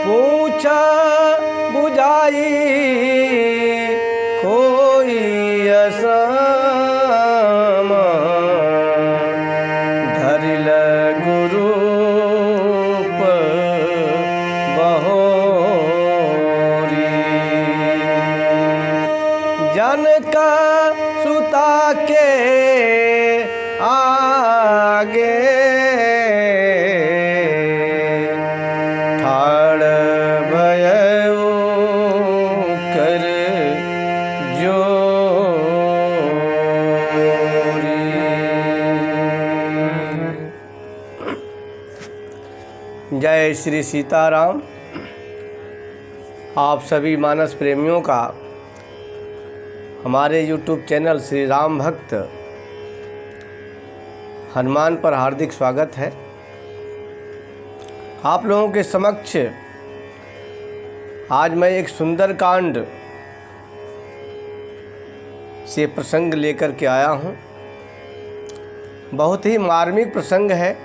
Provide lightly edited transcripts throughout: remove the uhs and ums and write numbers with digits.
पूछा बुझाई कोई असामा धरिल गुरु बहोरी जन का सुता के आगे ठाड़ भयो कर जोरी। जय श्री सीताराम। आप सभी मानस प्रेमियों का हमारे YouTube चैनल श्री राम भक्त हनुमान पर हार्दिक स्वागत है। आप लोगों के समक्ष आज मैं एक सुंदर कांड से प्रसंग लेकर के आया हूँ। बहुत ही मार्मिक प्रसंग है।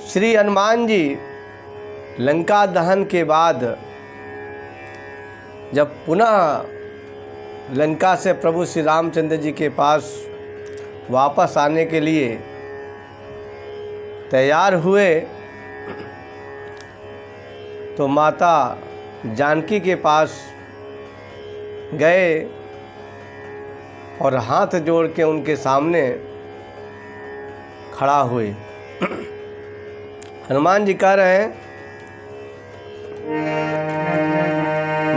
श्री हनुमान जी लंका दहन के बाद जब पुनः लंका से प्रभु श्री रामचंद्र जी के पास वापस आने के लिए तैयार हुए तो माता जानकी के पास गए और हाथ जोड़ के उनके सामने खड़ा हुए। हनुमान जी कह रहे हैं,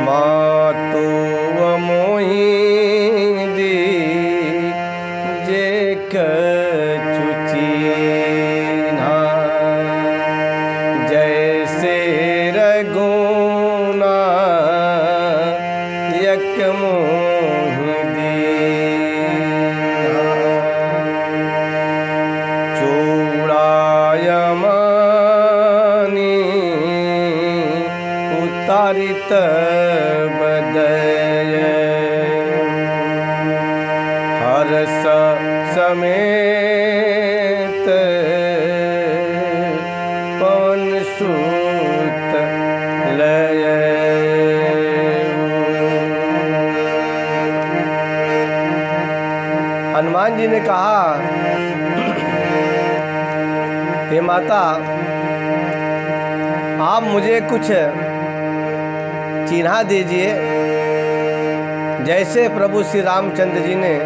मातो मोहि दी जे कछु चीन्हा जैसे रघुना यक मोहि दीन्हा चूड़ायमानी उतारित बदय हर्ष समेत पवन सुत लय। हनुमान जी ने कहा, हे माता, आप मुझे कुछ चिन्हा दीजिए जैसे प्रभु श्री रामचंद्र जी ने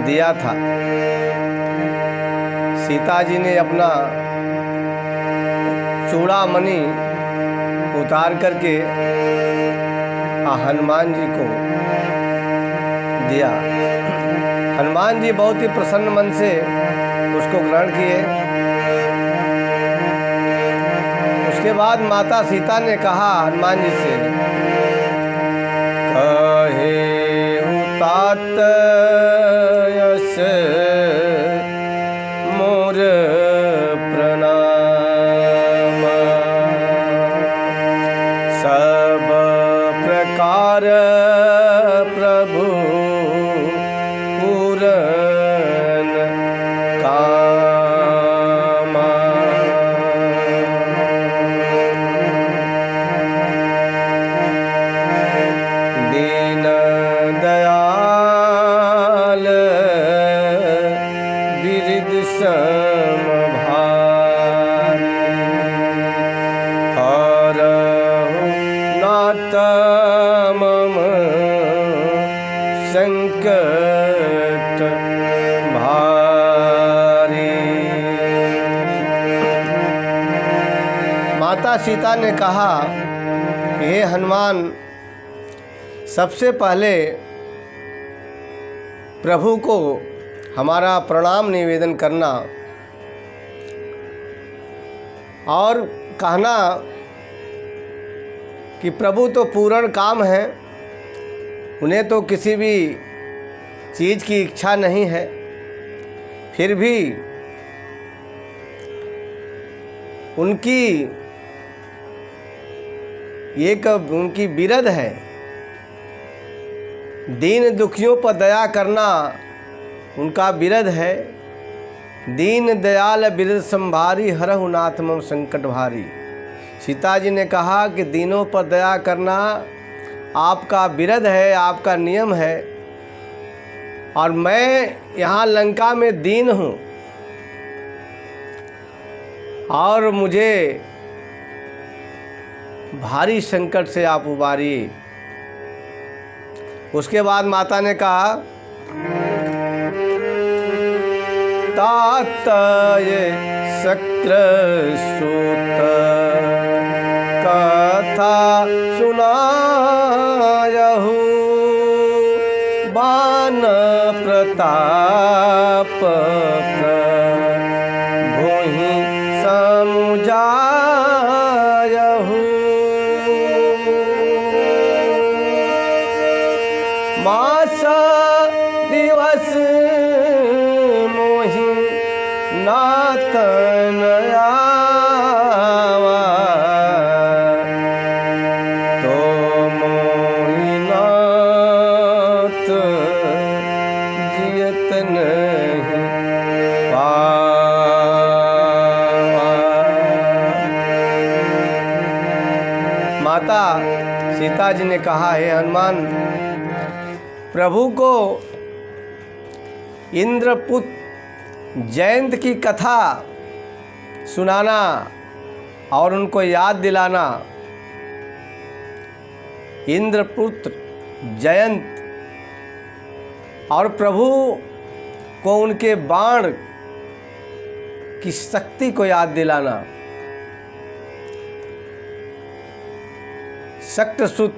दिया था। सीता जी ने अपना चूड़ामणि उतार करके हनुमान जी को दिया। हनुमान जी बहुत ही प्रसन्न मन से उसको ग्रहण किए। उसके बाद माता सीता ने कहा हनुमान जी से, कहे तात यस मोर प्रणाम सब प्रकार प्रभु पूरन कामा। दीन दयाल बिरद समभारी हरहु नाथ मम संकट भारी। माता सीता ने कहा, हे हनुमान, सबसे पहले प्रभु को हमारा प्रणाम निवेदन करना और कहना कि प्रभु तो पूर्ण काम है, उन्हें तो किसी भी चीज़ की इच्छा नहीं है, फिर भी उनकी एक उनकी बिरद है। दीन दुखियों पर दया करना उनका बिरद है। दीन दयाल बिरद संभारी हरहु नाथ मम संकट भारी। सीता जी ने कहा कि दीनों पर दया करना आपका विरध है, आपका नियम है, और मैं यहाँ लंका में दीन हूँ और मुझे भारी संकट से आप उबारिए। उसके बाद माता ने कहा, तात ये शक्र सूत कथा सुनायहु, बान प्रताप भूहि समुझायहु। मास दिवस मोहि नातन आवा, तो मोहि नात जियत नहीं पावा। माता सीता जी ने कहा, हे हनुमान, प्रभु को इंद्रपुत्र जयंत की कथा सुनाना और उनको याद दिलाना। इंद्रपुत्र जयंत और प्रभु को उनके बाण की शक्ति को याद दिलाना। शक्तसुत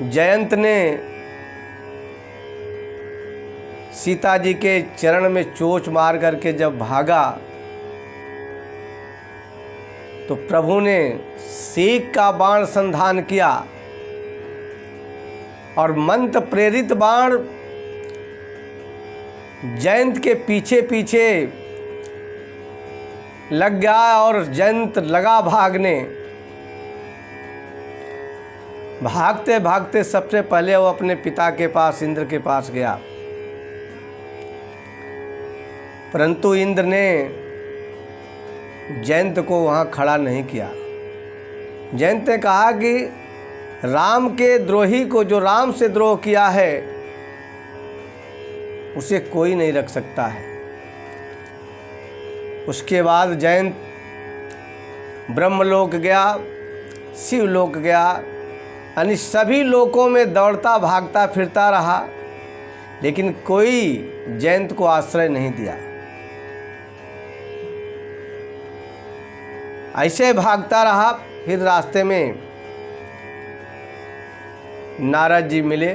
जयंत ने सीता जी के चरण में चोंच मार करके जब भागा तो प्रभु ने सीख का बाण संधान किया और मंत्र प्रेरित बाण जयंत के पीछे पीछे लग गया और जयंत लगा भागने। भागते भागते सबसे पहले वो अपने पिता के पास, इंद्र के पास गया, परंतु इंद्र ने जयंत को वहाँ खड़ा नहीं किया। जयंत ने कहा कि राम के द्रोही को, जो राम से द्रोह किया है, उसे कोई नहीं रख सकता है। उसके बाद जयंत ब्रह्मलोक गया, शिवलोक गया, यानी सभी लोकों में दौड़ता भागता फिरता रहा, लेकिन कोई जयंत को आश्रय नहीं दिया। ऐसे भागता रहा। फिर रास्ते में नारद जी मिले।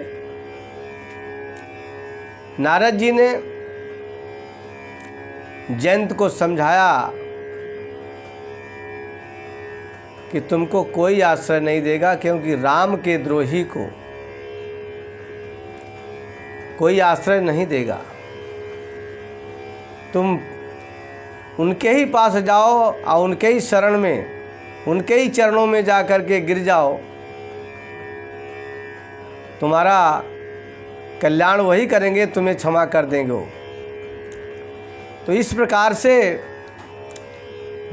नारद जी ने जयंत को समझाया कि तुमको कोई आश्रय नहीं देगा, क्योंकि राम के द्रोही को कोई आश्रय नहीं देगा। तुम उनके ही पास जाओ और उनके ही शरण में, उनके ही चरणों में जा कर के गिर जाओ, तुम्हारा कल्याण वही करेंगे, तुम्हें क्षमा कर देंगे वो। तो इस प्रकार से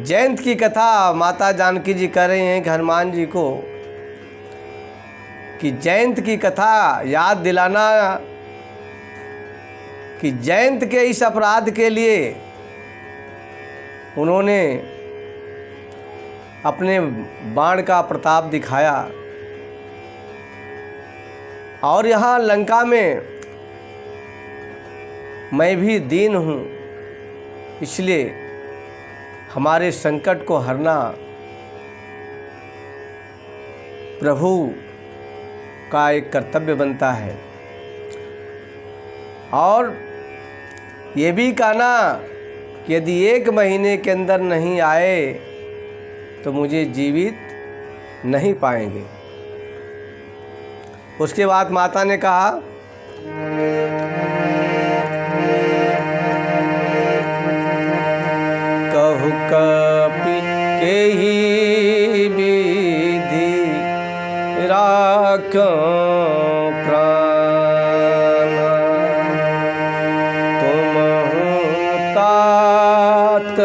जयंत की कथा माता जानकी जी कर रही हैं कि हनुमान जी को कि जयंत की कथा याद दिलाना कि जयंत के इस अपराध के लिए उन्होंने अपने बाण का प्रताप दिखाया। और यहाँ लंका में मैं भी दीन हूँ, इसलिए हमारे संकट को हरना प्रभु का एक कर्तव्य बनता है। और ये भी कहना कि यदि 1 महीने के अंदर नहीं आए तो मुझे जीवित नहीं पाएंगे। उसके बाद माता ने कहा, कहु कपि के ही विधि राखो प्राण, तुम तात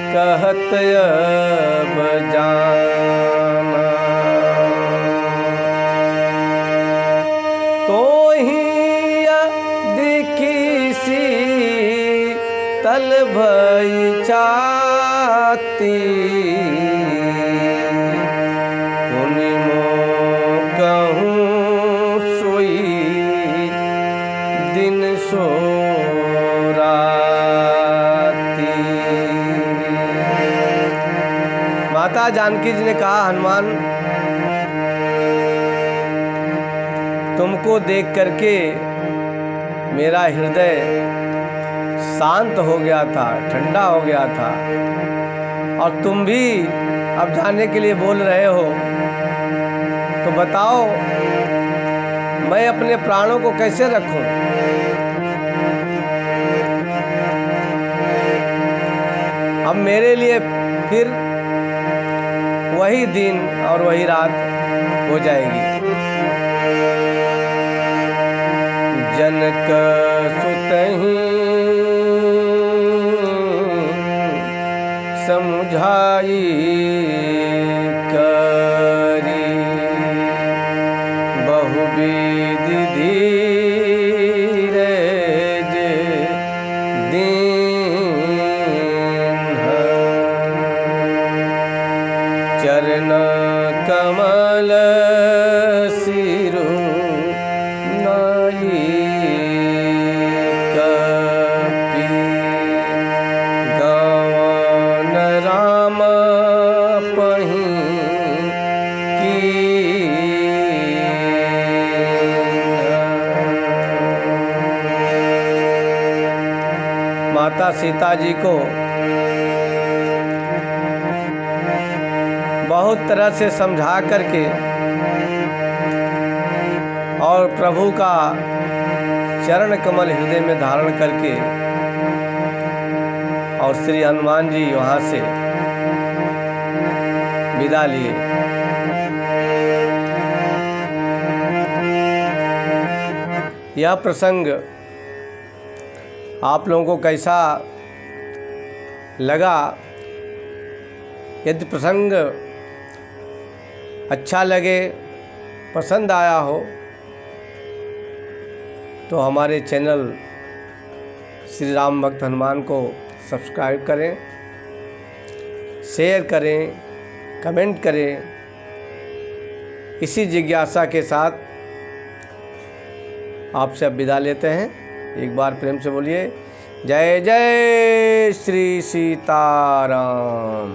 कहत अब जाना। तो ही दिखी तल भई चाती, पुनि मों कहूँ सोई दिन सो राती। माता जानकी जी ने कहा, हनुमान तुमको देख करके मेरा हृदय शांत हो गया था, ठंडा हो गया था, और तुम भी अब जाने के लिए बोल रहे हो, तो बताओ मैं अपने प्राणों को कैसे रखूं? अब मेरे लिए फिर वही दिन और वही रात हो जाएगी। जनक सुतहि समुझाई करी, बहुविधि धीरज दीन्ह, चरण कमल सिरु नाई कपि, गवन राम पहि कीन्ह। माता सीता जी को बहुत तरह से समझा करके और प्रभु का चरण कमल हृदय में धारण करके और श्री हनुमान जी वहाँ से विदा लिए। यह प्रसंग आप लोगों को कैसा लगा? यदि प्रसंग अच्छा लगे, पसंद आया हो, तो हमारे चैनल श्री राम भक्त हनुमान को सब्सक्राइब करें, शेयर करें, कमेंट करें। इसी जिज्ञासा के साथ आपसे अब विदा लेते हैं। एक बार प्रेम से बोलिए, जय जय श्री सीताराम।